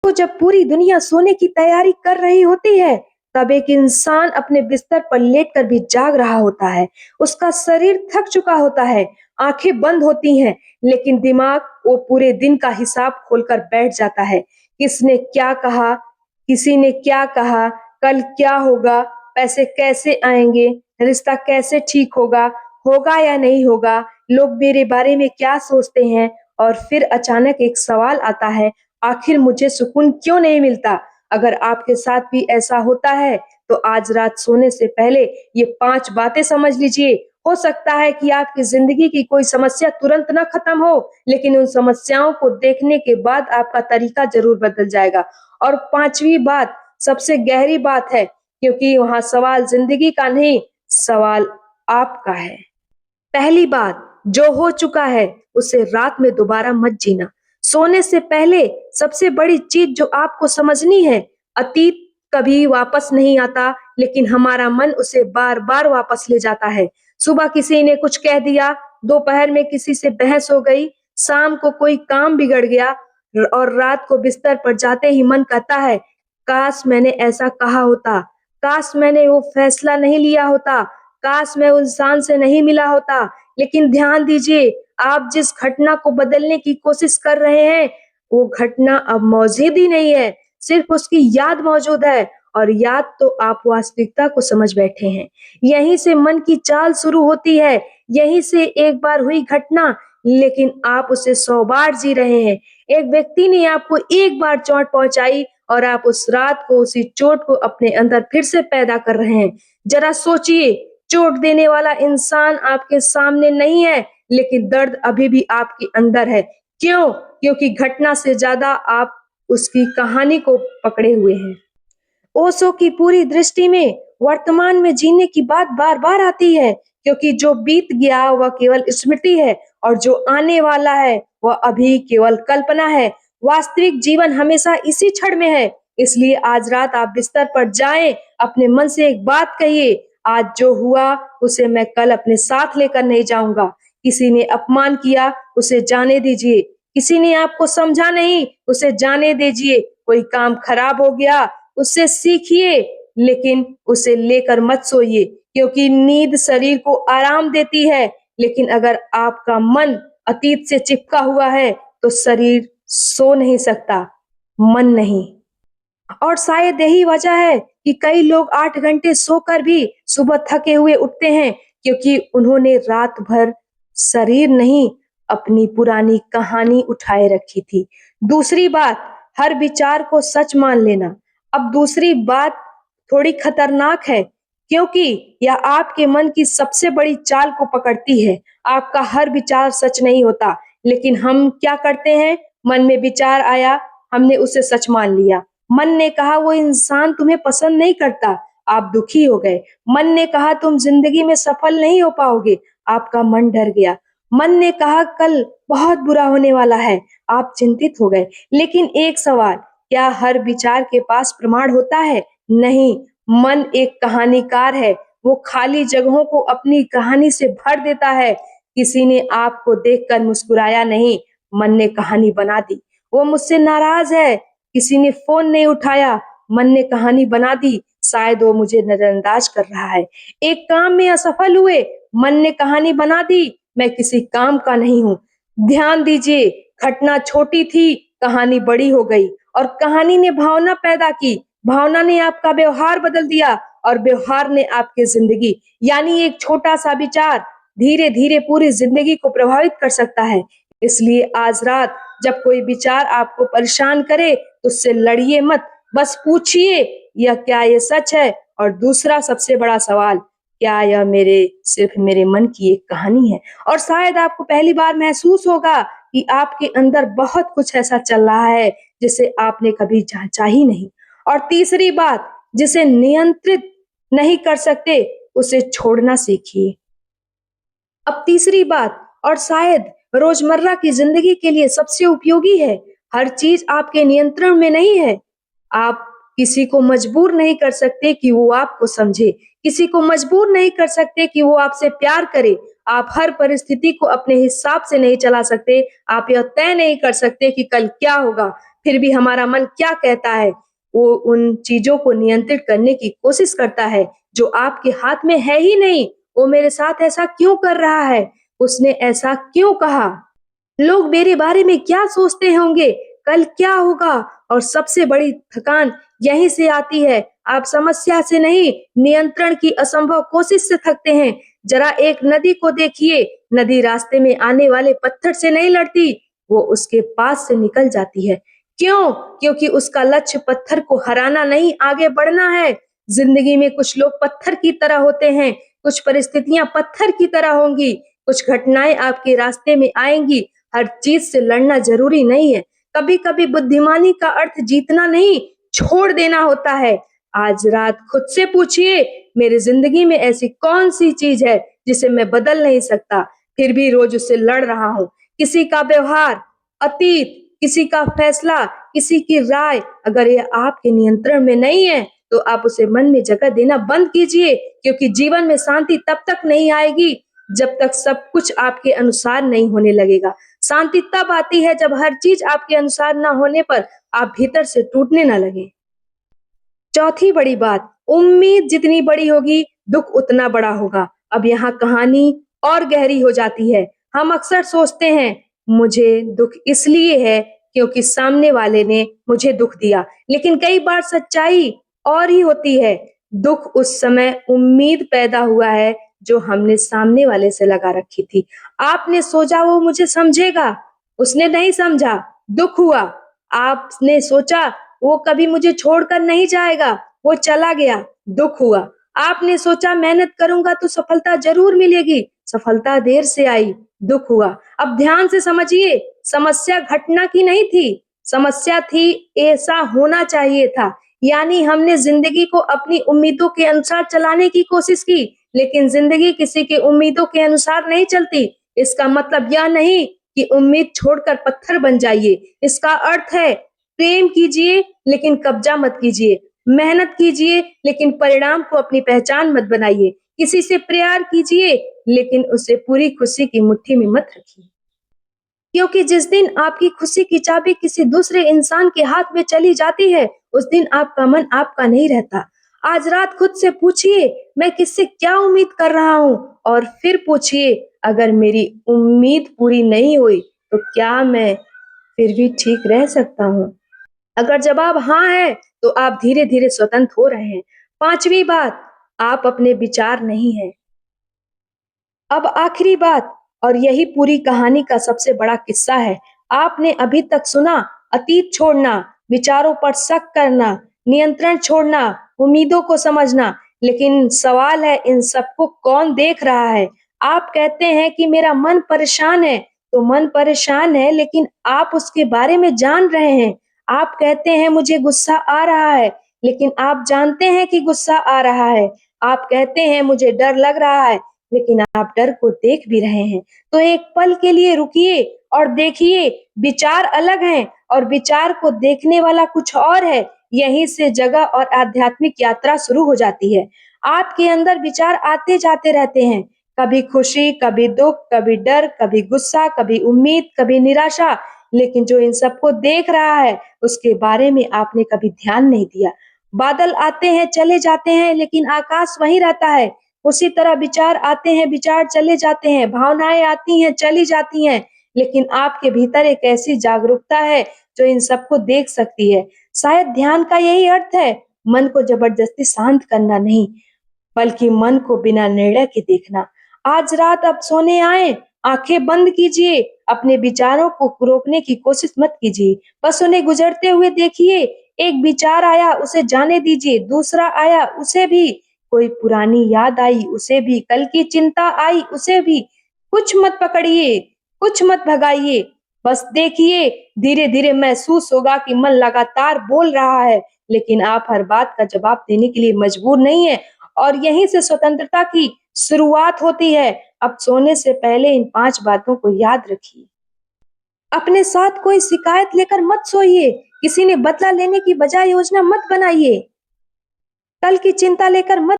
तो जब पूरी दुनिया सोने की तैयारी कर रही होती है, तब एक इंसान अपने बिस्तर पर लेटकर भी जाग रहा होता है। उसका शरीर थक चुका होता है, आंखें बंद होती हैं, लेकिन दिमाग वो पूरे दिन का हिसाब खोलकर बैठ जाता है। किसने क्या कहा, किसी ने क्या कहा, कल क्या होगा, पैसे कैसे आएंगे, रिश्ता कैसे ठीक होगा, होगा या नहीं होगा, लोग मेरे बारे में क्या सोचते हैं। और फिर अचानक एक सवाल आता है, आखिर मुझे सुकून क्यों नहीं मिलता? अगर आपके साथ भी ऐसा होता है, तो आज रात सोने से पहले ये 5 बातें समझ लीजिए। हो सकता है कि आपकी ज़िंदगी की कोई समस्या तुरंत ना खत्म हो, लेकिन उन समस्याओं को देखने के बाद आपका तरीका ज़रूर बदल जाएगा। और 5वीं बात सबसे गहरी बात है, क्योंकि वहाँ सवाल ज़िंदगी का नहीं, सवाल आपका है। पहली बात, जो हो चुका है उसे रात में दोबारा मत जीना। सोने से पहले सबसे बड़ी चीज जो आपको समझनी है, अतीत कभी वापस नहीं आता, लेकिन हमारा मन उसे बार बार वापस ले जाता है। सुबह किसी ने कुछ कह दिया, दोपहर में किसी से बहस हो गई, शाम को कोई काम बिगड़ गया, और रात को बिस्तर पर जाते ही मन कहता है, काश मैंने ऐसा कहा होता, काश मैंने वो फैसला नहीं लिया होता, काश मैं उस इंसान से नहीं मिला होता। लेकिन ध्यान दीजिए, आप जिस घटना को बदलने की कोशिश कर रहे हैं, वो घटना अब मौजूद ही नहीं है, सिर्फ उसकी याद मौजूद है। और याद तो आप वास्तविकता को समझ बैठे हैं। यहीं से मन की चाल शुरू होती है, यहीं से एक बार हुई घटना, लेकिन आप उसे 100 बार जी रहे हैं। एक व्यक्ति ने आपको एक बार चोट पहुंचाई, और आप उस रात को, उसी चोट को अपने अंदर फिर से पैदा कर रहे हैं। जरा सोचिए, चोट देने वाला इंसान आपके सामने नहीं है, लेकिन दर्द अभी भी आपके अंदर है। क्यों? क्योंकि घटना से ज्यादा आप उसकी कहानी को पकड़े हुए हैं। ओशो की पूरी दृष्टि में वर्तमान में जीने की बात बार-बार आती है, क्योंकि जो बीत गया वह केवल स्मृति है, और जो आने वाला है वह अभी केवल कल्पना है। वास्तविक जीवन हमेशा इसी क्षण में है। इसलिए आज रात आप बिस्तर पर जाएं, अपने मन से एक बात कहिए, आज जो हुआ उसे मैं कल अपने साथ लेकर नहीं जाऊंगा। किसी ने अपमान किया, उसे जाने दीजिए। किसी ने आपको समझा नहीं, उसे जाने दीजिए। कोई काम खराब हो गया, उससे सीखिए, लेकिन उसे लेकर मत सोइए, क्योंकि नींद शरीर को आराम देती है, लेकिन अगर आपका मन अतीत से चिपका हुआ है, तो शरीर सो नहीं सकता, मन नहीं। और शायद यही वजह है कि कई लोग 8 घंटे सोकर भी सुबह थके हुए उठते हैं, क्योंकि उन्होंने रात भर शरीर नहीं, अपनी पुरानी कहानी उठाए रखी थी। दूसरी बात, हर विचार को सच मान लेना। अब दूसरी बात थोड़ी खतरनाक है, क्योंकि यह आपके मन की सबसे बड़ी चाल को पकड़ती है। आपका हर विचार सच नहीं होता, लेकिन हम क्या करते हैं? मन में विचार आया, हमने उसे सच मान लिया। मन ने कहा वो इंसान तुम्हें पसंद नहीं करता, आप दुखी हो गए। मन ने कहा तुम जिंदगी में सफल नहीं हो पाओगे, आपका मन डर गया। मन ने कहा कल बहुत बुरा होने वाला है, आप चिंतित हो गए। लेकिन एक सवाल, क्या हर विचार के पास प्रमाण होता है? नहीं। मन एक कहानीकार है, वो खाली जगहों को अपनी कहानी से भर देता है। किसी ने आपको देखकर मुस्कुराया नहीं, मन ने कहानी बना दी। वो मुझसे नाराज है, किसी ने फोन नहीं उठाया, मन ने कहानी बना दी, शायद वो मुझे नजरअंदाज कर रहा है। एक काम में असफल हुए, मन ने कहानी बना दी, मैं किसी काम का नहीं हूँ। ध्यान दीजिए, घटना छोटी थी, कहानी बड़ी हो गई, और कहानी ने भावना पैदा की, भावना ने आपका व्यवहार बदल दिया, और व्यवहार ने आपकी जिंदगी। यानी एक छोटा सा विचार धीरे धीरे पूरी जिंदगी को प्रभावित कर सकता है। इसलिए आज रात जब कोई विचार आपको परेशान करे, तो उससे लड़िए मत, बस पूछिए, यह क्या ये सच है? और दूसरा सबसे बड़ा सवाल, क्या यह मेरे सिर्फ मेरे मन की एक कहानी है? और शायद आपको पहली बार महसूस होगा कि आपके अंदर बहुत कुछ ऐसा चल रहा है जिसे आपने कभी जांचा ही नहीं। और तीसरी बात, जिसे नियंत्रित नहीं कर सकते, उसे छोड़ना सीखिए। अब तीसरी बात, और शायद रोजमर्रा की जिंदगी के लिए सबसे उपयोगी है, हर चीज आपके नियंत्रण में नहीं है। आप किसी को मजबूर नहीं कर सकते कि वो आपको समझे, किसी को मजबूर नहीं कर सकते कि वो आपसे प्यार करे। आप हर परिस्थिति को अपने हिसाब से नहीं चला सकते, आप यह तय नहीं कर सकते कि कल क्या होगा। फिर भी हमारा मन क्या कहता है? वो उन चीज़ों को नियंत्रित करने की कोशिश करता है, जो आपके हाथ में है ही नहीं। वो मेरे साथ ऐसा क्यों कर रहा है? उसने ऐसा क्यों कहा? लोग मेरे बारे में क्या सोचते होंगे? कल क्या होगा? और सबसे बड़ी थकान यहीं से आती है। आप समस्या से नहीं, नियंत्रण की असंभव कोशिश से थकते हैं। जरा एक नदी को देखिए, नदी रास्ते में आने वाले पत्थर से नहीं लड़ती, वो उसके पास से निकल जाती है। क्यों? क्योंकि उसका लक्ष्य पत्थर को हराना नहीं, आगे बढ़ना है। जिंदगी में कुछ लोग पत्थर की तरह होते हैं, कुछ परिस्थितियां पत्थर की तरह होंगी, कुछ घटनाएं आपके रास्ते में आएंगी। हर चीज से लड़ना जरूरी नहीं है। कभी-कभी बुद्धिमानी का अर्थ जीतना नहीं, छोड़ देना होता है। आज रात खुद से पूछिए, मेरी जिंदगी में ऐसी कौन सी चीज है जिसे मैं बदल नहीं सकता, फिर भी रोज उससे लड़ रहा हूँ। किसी का व्यवहार, अतीत, किसी का फैसला, किसी की राय, अगर ये आपके नियंत्रण में नहीं है, तो आप उसे मन में जगह देना बंद कीजिए, क्योंकि जीवन में शांति तब तक नहीं आएगी जब तक सब कुछ आपके अनुसार नहीं होने लगेगा। शांति तब आती है जब हर चीज आपके अनुसार ना होने पर आप भीतर से टूटने ना लगे। चौथी बड़ी बात, उम्मीद जितनी बड़ी होगी, दुख उतना बड़ा होगा। अब यहाँ कहानी और गहरी हो जाती है। हम अक्सर सोचते हैं, मुझे दुख इसलिए है क्योंकि सामने वाले ने मुझे दुख दिया। लेकिन कई बार सच्चाई और ही होती है। दुख उस समय उम्मीद पैदा हुआ है जो हमने सामने वाले से लगा रखी थी। आपने सोचा वो मुझे समझेगा, उसने नहीं समझा, दुख हुआ। आपने सोचा वो कभी मुझे छोड़कर नहीं जाएगा, वो चला गया, दुख हुआ। आपने सोचा मेहनत करूंगा तो सफलता जरूर मिलेगी, सफलता देर से आई, दुख हुआ। अब ध्यान से समझिए, समस्या घटना की नहीं थी, समस्या थी ऐसा होना चाहिए था। यानी हमने जिंदगी को अपनी उम्मीदों के अनुसार चलाने की कोशिश की, लेकिन जिंदगी किसी की उम्मीदों के अनुसार नहीं चलती। इसका मतलब यह नहीं कि उम्मीद छोड़कर पत्थर बन जाइए। इसका अर्थ है प्रेम कीजिए लेकिन कब्जा मत कीजिए, मेहनत कीजिए लेकिन परिणाम को अपनी पहचान मत बनाइए। किसी से प्यार कीजिए लेकिन उसे पूरी खुशी की मुट्ठी में मत रखिए। क्योंकि जिस दिन आपकी खुशी की चाबी किसी दूसरे इंसान के हाथ में चली जाती है, उस दिन आपका मन आपका नहीं रहता। आज रात खुद से पूछिए, मैं किससे क्या उम्मीद कर रहा हूँ? और फिर पूछिए, अगर मेरी उम्मीद पूरी नहीं हुई, तो क्या मैं फिर भी ठीक रह सकता हूँ? अगर जवाब हाँ है, तो आप धीरे-धीरे स्वतंत्र हो रहे हैं। पांचवी बात, आप अपने विचार नहीं हैं। अब आखिरी बात, और यही पूरी कहानी का सबसे बड़ा किस्सा है। आपने अभी तक सुना, अतीत छोड़ना, विचारों पर शक करना, नियंत्रण छोड़ना, उम्मीदों को समझना, लेकिन सवाल है इन सबको कौन देख रहा है? आप कहते हैं कि मेरा मन परेशान है, तो मन परेशान है लेकिन आप उसके बारे में जान रहे हैं। आप कहते हैं मुझे गुस्सा आ रहा है, लेकिन आप जानते हैं कि गुस्सा आ रहा है। आप कहते हैं मुझे डर लग रहा है, लेकिन आप डर को देख भी रहे हैं। तो एक पल के लिए रुकिए और देखिए, विचार अलग हैं और विचार को देखने वाला कुछ और है। यहीं से जगह और आध्यात्मिक यात्रा शुरू हो जाती है। आपके अंदर विचार आते जाते रहते हैं, कभी खुशी, कभी दुख, कभी डर, कभी गुस्सा, कभी उम्मीद, कभी निराशा। लेकिन जो इन सबको देख रहा है, उसके बारे में आपने कभी ध्यान नहीं दिया। बादल आते हैं, चले जाते हैं, लेकिन आकाश वहीं रहता है। उसी तरह विचार आते हैं, विचार चले जाते हैं, भावनाएं आती हैं, चली जाती हैं, लेकिन आपके भीतर एक ऐसी जागरूकता है जो इन सबको देख सकती है। शायद ध्यान का यही अर्थ है, मन को जबरदस्ती शांत करना नहीं, बल्कि मन को बिना निर्णय के देखना। आज रात आप सोने आए, आंखें बंद कीजिए, अपने विचारों को रोकने की कोशिश मत कीजिए, बस उन्हें गुजरते हुए देखिए। एक विचार आया, उसे जाने दीजिए, दूसरा आया, उसे भी। कोई पुरानी याद आई, उसे भी। कल की चिंता आई, उसे भी। कुछ मत पकड़िए, कुछ मत भगाइए, बस देखिए। धीरे धीरे महसूस होगा कि मन लगातार बोल रहा है, लेकिन आप हर बात का जवाब देने के लिए मजबूर नहीं है। और यहीं से स्वतंत्रता की शुरुआत होती है। अब सोने से पहले इन 5 बातों को याद रखिए। अपने साथ कोई शिकायत लेकर मत सोइए, किसी ने बदला लेने की बजाय योजना मत बनाइए, कल की चिंता लेकर मत